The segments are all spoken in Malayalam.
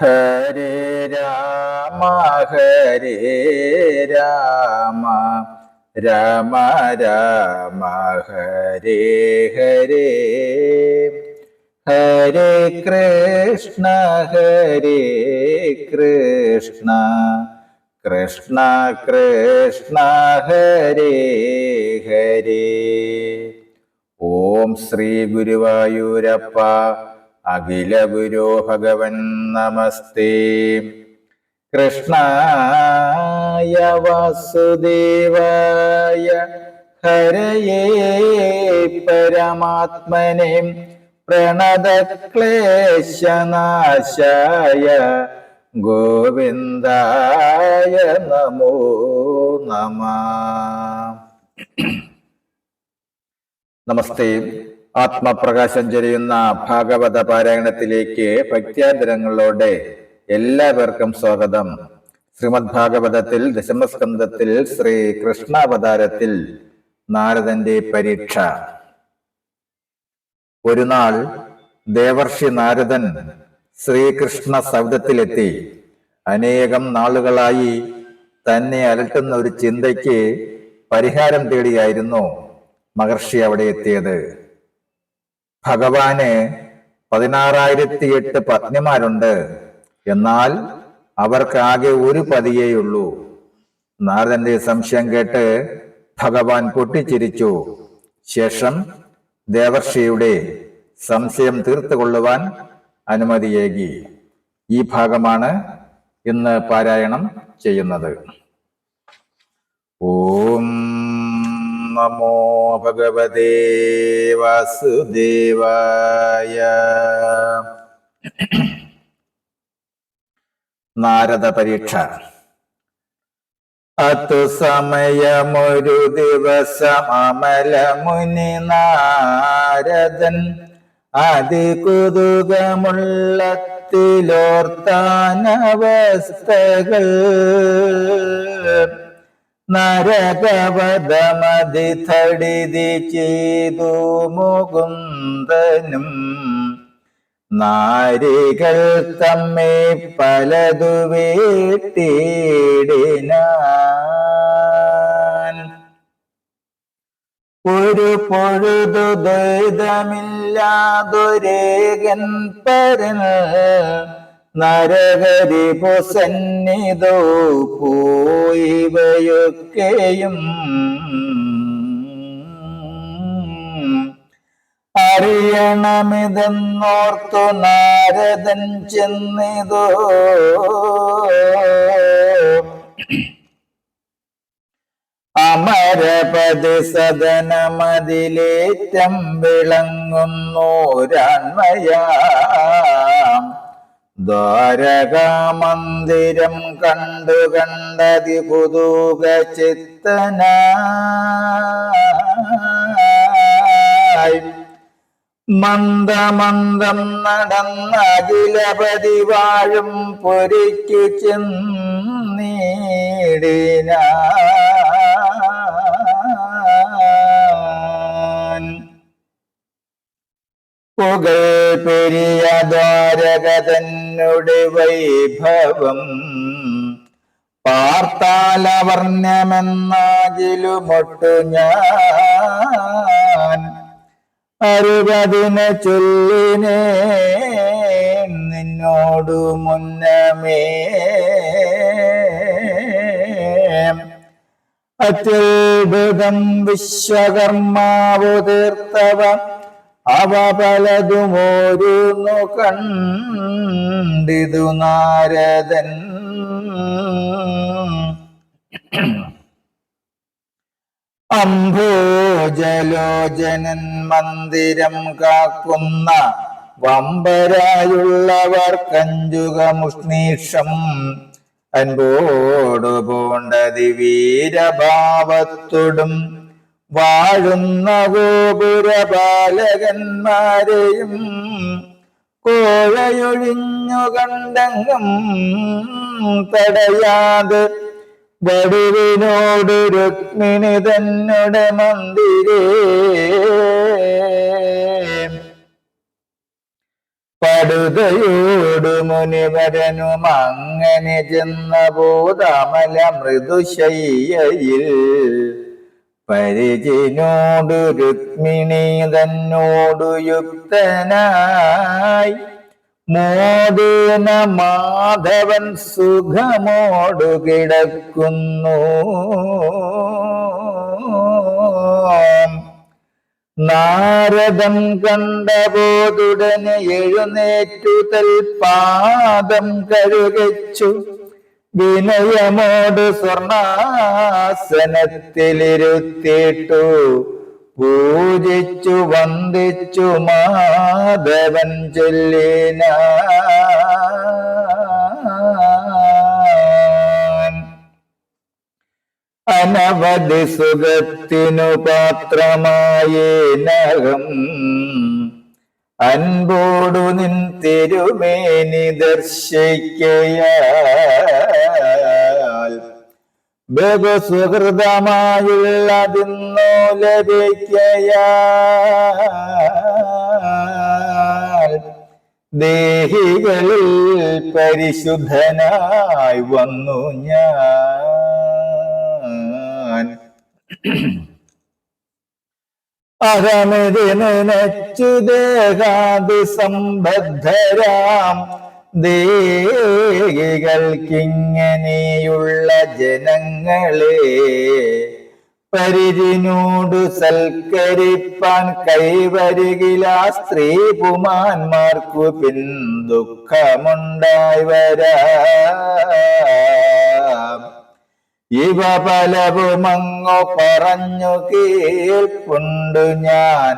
ഹരേ രാമ ഹരേ രാമ രാമ രാമ ഹരേ ഹരേ ഹരേ കൃഷ്ണ കൃഷ്ണ കൃഷ്ണ ഹരേ ഹരേ. ഓം ശ്രീ ഗുരുവായൂരപ്പ അഖില ഗുരു ഭഗവൻ നമസ്തേ. കൃഷ്ണായ വാസുദേവായ ഹരയേ പരമാത്മനെ പ്രണതക്ലേശനാശായ ഗോവിന്ദായ നമോ നമഃ. നമസ്തേ. ആത്മപ്രകാശം ചൊരിയുന്ന ഭാഗവത പാരായണത്തിലേക്ക് ഭക്ത്യാദരങ്ങളോടെ എല്ലാവർക്കും സ്വാഗതം. ശ്രീമദ് ഭാഗവതത്തിൽ ദശമസ്കന്ധത്തിൽ ശ്രീ കൃഷ്ണാവതാരത്തിൽ നാരദന്റെ പരീക്ഷ. ഒരു നാൾ ദേവർഷി നാരദൻ ശ്രീകൃഷ്ണ സൗധത്തിലെത്തി. അനേകം നാളുകളായി തന്നെ അലട്ടുന്ന ഒരു ചിന്തയ്ക്ക് പരിഹാരം തേടിയായിരുന്നു മഹർഷി അവിടെ എത്തിയത്. ഭഗവാന് 16,008 പത്നിമാരുണ്ട്. എന്നാൽ അവർക്ക് ആകെ ഒരു പതിയേയുള്ളൂ. നാരദന്റെ സംശയം കേട്ട് ഭഗവാൻ പൊട്ടിച്ചിരിച്ചു. ശേഷം ദേവർഷിയുടെ സംശയം തീർത്തുകൊള്ളുവാൻ അനുമതിയേകി. ഈ ഭാഗമാണ് ഇന്ന് പാരായണം ചെയ്യുന്നത്. ഓം നമോ ഭഗവതേ വാസുദേവായ. നാരദ പരീക്ഷ. അതു സമയമൊരു ദിവസം അമല മുനി നാരദൻ അതികുതുകമുള്ളത്തിലോർത്താനവസ്ഥകൾ നരകവധമതിഥടിതി ചെയ്തു മുകുന്ദനും നാരികൾ തമ്മെ പലതു വേട്ടിയിടിനാൻ. ഒരു പൊഴുതു ദ്വൈതമില്ലാതൊരേകൻ പരൻ നരകരിപു സന്നിധോ പോയിവയൊക്കെയും അറിയണമിതെന്നോർത്തു നാരദൻ ചെന്നിതോ അമരപതി സദനമതിലേറ്റം വിളങ്ങുന്നോരാൺമയാം ദ്വാരകാമന്ദിരം കണ്ടതി കുതൂക ചിത്തനായി മന്ദമന്ദം നടന്ന അഖിലപതി വാഴും പൊരിക്കു ചെന്നീടിനാൻ. പുകൾ പെരിയ ദ്വാരക തന്നുടെ വൈഭവം പാർത്താലവർണ്യമെന്നാകിലുമൊട്ടു ഞാൻ അറുപതിനെ ചൊല്ലിനേ നിന്നോടു മുന്നമേ. അത്യത്ഭുതം വിശ്വകർമാവു തീർത്തവ അവ പലതുമോരുന്നു കണ്ടിതു നാരദൻ. അംഭോജലോചനൻ മന്ദിരം കാക്കുന്ന വമ്പരായുള്ളവർ കഞ്ചുകമുഷ്ണീഷം അൻപോടു പോണ്ടതി വീരഭാവത്തോടും വാഴുന്ന ഗോപുരപാലകന്മാരെയും കോഴയൊഴിഞ്ഞു കണ്ടെങ്കും തടയാതെ വടുവിനോട് രുക്മിണി തന്നെ മന്ദിരേ പടുതയോടു മുനിവരനും അങ്ങനെ ചെന്ന ഭൂതമല മൃദുശയ്യയിൽ പരിചിനോടു രുക്മിണി തന്നോടു യുക്തനായി മോദേന മാധവൻ സുഖമോടു കിടക്കുന്നു. നാരദം കണ്ടപോതുടനെ എഴുന്നേറ്റു തൽപാദം കഴുകച്ചു. വിനയമോട് സ്വർണാസനത്തിലിരുത്തിയിട്ടു പൂജിച്ചു വന്ദിച്ചു മാധവൻ ചൊല്ലിനാൻ. അനവധി സുഖത്തിനു പാത്രമായേനകം അൻപോടു നിൻ തിരുമേനി ദർശിക്കയാൽ ബഹുസുഹൃതമായുള്ളതിന്നു ലഭിക്കയാൽ ദേഹികളിൽ പരിശുദ്ധനായി വന്നു ഞാൻ. അഹമിതി നനച്ചു ദേഹാദി സംബദ്ധരാം ദേഹികൾക്കിങ്ങനെയുള്ള ജനങ്ങളെ പരിചിനോടു സൽക്കരിപ്പാൻ കൈവരികിലാ സ്ത്രീ പുമാന്മാർക്കു പിൻ ദുഃഖമുണ്ടായി വരാം. ഇവ പലവുമങ്ങു പറഞ്ഞു കേൾപ്പുണ്ടു ഞാൻ.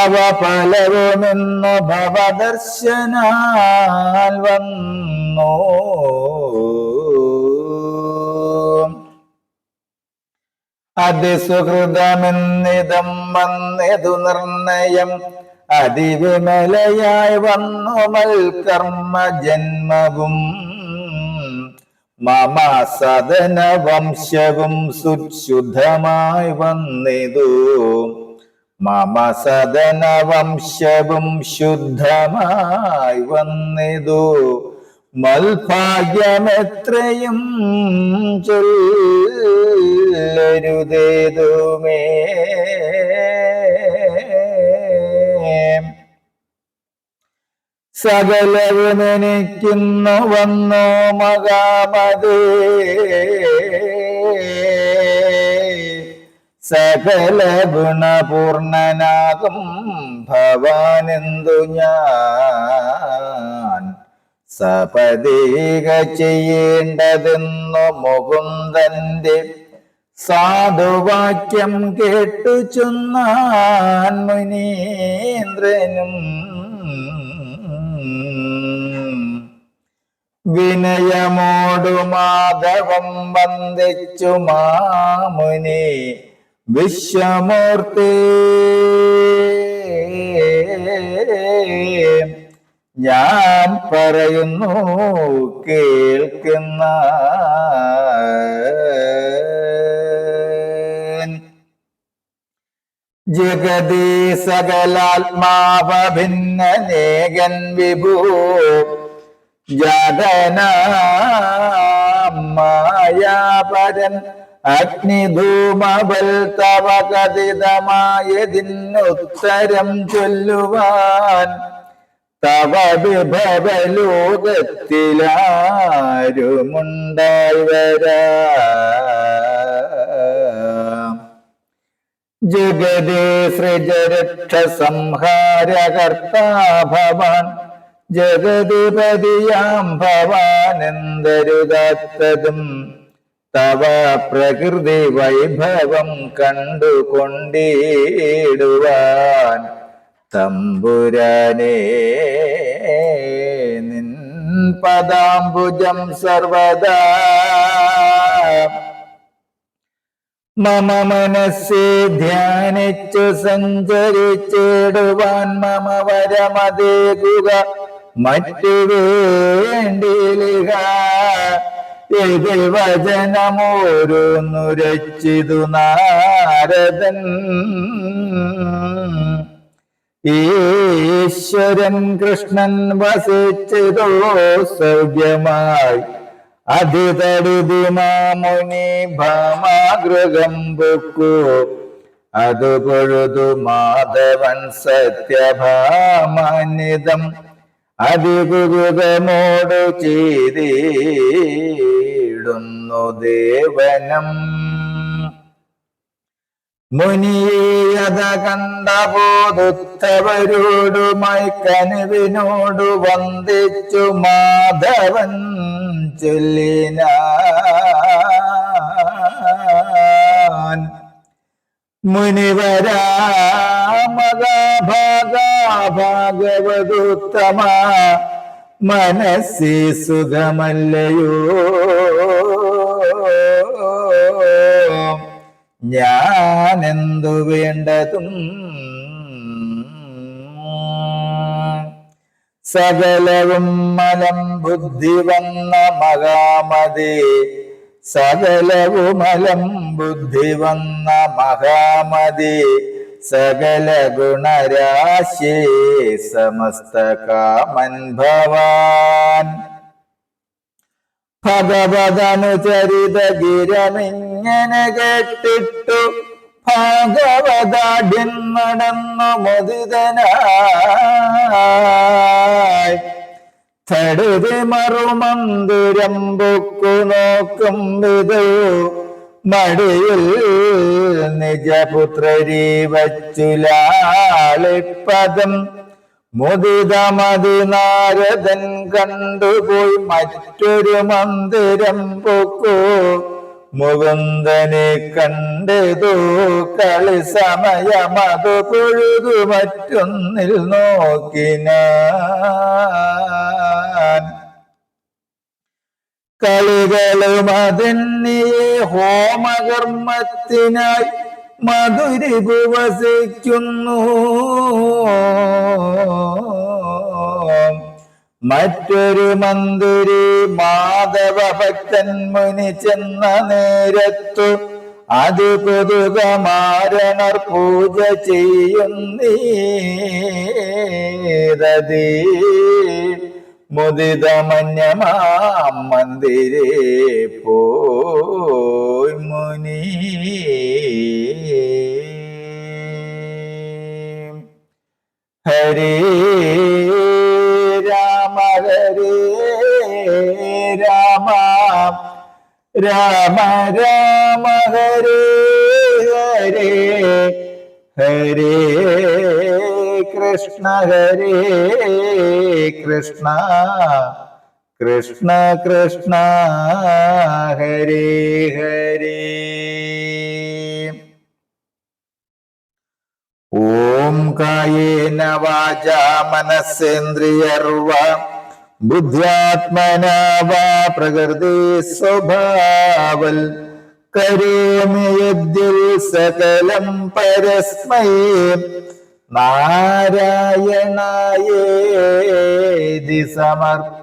അവ പലവുമെന്നു ഭവദർശനാൽ വന്നു. അതിസുഹൃതമെന്നിതം വന്നതു നിർണയം അതിവിമലയായി വന്നു മൽക്കർമ്മ ജന്മവും. മമ സദന വംശവും സുശുദ്ധമായി വന്നിതു. മമ സദന വംശവും ശുദ്ധമായി വന്നിതു. മൽഭാഗ്യമെത്രയും ചൊല്ലരുതേതുമേ. സകലവും എനിക്കുന്നു വന്നോ മകാമതേ. സകല ഗുണപൂർണനാകും ഭവാനെന്തു ഞാൻ സപദീക ചെയ്യേണ്ടതെന്നു മുകുന്ദന്റെ സാധുവാക്യം കേട്ടു ചൊന്നാൻ മുനീന്ദ്രനും. വിനയമോടു മാധവം വന്ദിച്ചു മാമുനി വിശ്വമൂർത്തി. ഞാൻ പറയുന്നു കേൾക്കുന്ന ജഗതി സകലാത്മാവഭിന്നനേകൻ വിഭൂ ജഗനാമായാപരൻ അഗ്നിധൂമബൽ തവ കഥിതമായതിനുത്തരം ചൊല്ലുവാൻ തവ വിഭവലോകത്തിലാരുമുണ്ടായി വരാം. ജഗതേ സൃജരക്ഷ സംഹാരകർത്താ ഭവാൻ ജഗതിപതിയാം ഭവാനെന്തരുതാത്തതും തവ പ്രകൃതി വൈഭവം കണ്ടുകൊണ്ടിടുവാൻ തമ്പുരാനേ നിൻ പദാംബുജം സർവദാ മമ മനസ്സി ധ്യാനിച്ചു സഞ്ചരിച്ചിടുവാൻ മമ വരമതേകുക മറ്റു വേണ്ടിലിക. ഇതിൽ വചനമോരോന്നുരച്ചിതു നാരദൻ ഈശ്വരൻ കൃഷ്ണൻ വസിച്ചതോ സൗഖ്യമായി അതിതടുതി മാമുനി ഭാമാഗൃഹം പൊക്കു അതു പൊഴുതു മാധവൻ സത്യഭാമാന്വിതം അതികുരുകമോടു ചെയ്തിടുന്നു ദേവനം. മുനിയത കണ്ടബോധുത്തവരോടുമായി കനുവിനോടു വന്ദിച്ചു മാധവൻ ചൊല്ലിനാൻ. മുനിവരാ ഭാഗവതുത്തമ മനസ്സി സുഖമല്ലയോ ഞാനെന്തു വേണ്ടതും സകലവും മലം ബുദ്ധി വന്ന മഹാമതി സകലവുമലം ബുദ്ധി വന്ന മഹാമതി സകല ഗുണരാശി സമസ്ത കാമൻ ഭവാൻ. ഭഗവതനുചരിത ഗിരമിങ്ങനെ കേട്ടിട്ടു ഭാഗവതാഢ്യൻ നടന്നു മുദിതനായി തടുതി മറുമന്ദിരം പൊക്കു നോക്കും വിധു മടിയിൽ നിജപുത്രരി വച്ചുലാളിപ്പദം മുദിതമതി നാരദൻ കണ്ടുപോയി മറ്റൊരു മന്ദിരം പൊക്കു മുകുന്ദനെ കണ്ടതു കളി സമയമതു പൊഴുതു മറ്റൊന്നിൽ നോക്കിനാൻ. കളികളും അതിന്നിയെ ഹോമകർമ്മത്തിനായി മധുരിപു വസിക്കുന്നു. മറ്റൊരു മന്ദിരി മാധവ ഭക്തൻ മുനി ചെന്ന നേരത്തു അതിപുതുകമാരണർ പൂജ ചെയ്യുന്നീതീ മുദിതമന്യമാം മന്ദിരേ പോയി മുനി. ഹരേ രാമ ഹരേ രാമ രാമ രാമ ഹരേ ഹരേ ഹരേ കൃഷ്ണ ഹരേ കൃഷ്ണ കൃഷ്ണ കൃഷ്ണ ഹരേ ഹരേ. ഓം കായേന വാചാ മനസ്സേന്ദ്രിയർവാ ബുദ്ധ്യാത്മനാ വാ പ്രകൃതി സ്വഭാവൽ കരോമി യദ്യൽ സകലം പരസ്മൈ നാരായണായേതി സമർപ്പയാമി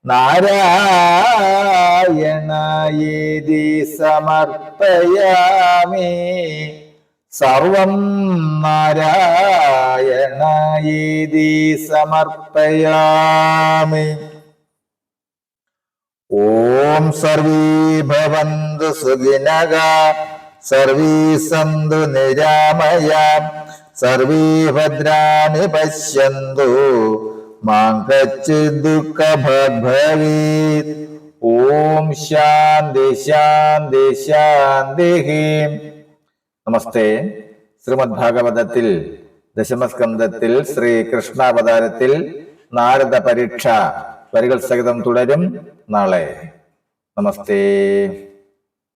നാരായണായേതി സമർപ്പയാമി സർവം നാരായണായേതി സമർപ്പയാമി. ഓം സർവേ ഭവന്തു സുഖിനഃ സർവേ സന്തു നിരാമയാം സർവേ ഭദ്രാണി പശ്യന്തു മാ കശ്ചിത് ദുഃഖഭാഗ് ഭവേത്. ഓം ശാന്തി ശാന്തി ശാന്തി. നമസ്തേ. ശ്രീമദ് ഭാഗവതത്തിൽ ദശമസ്കന്ധത്തിൽ ശ്രീകൃഷ്ണാവതാരത്തിൽ നാരദ പരീക്ഷ വരികൾ സഹിതം തുടരും നാളെ. നമസ്തേ.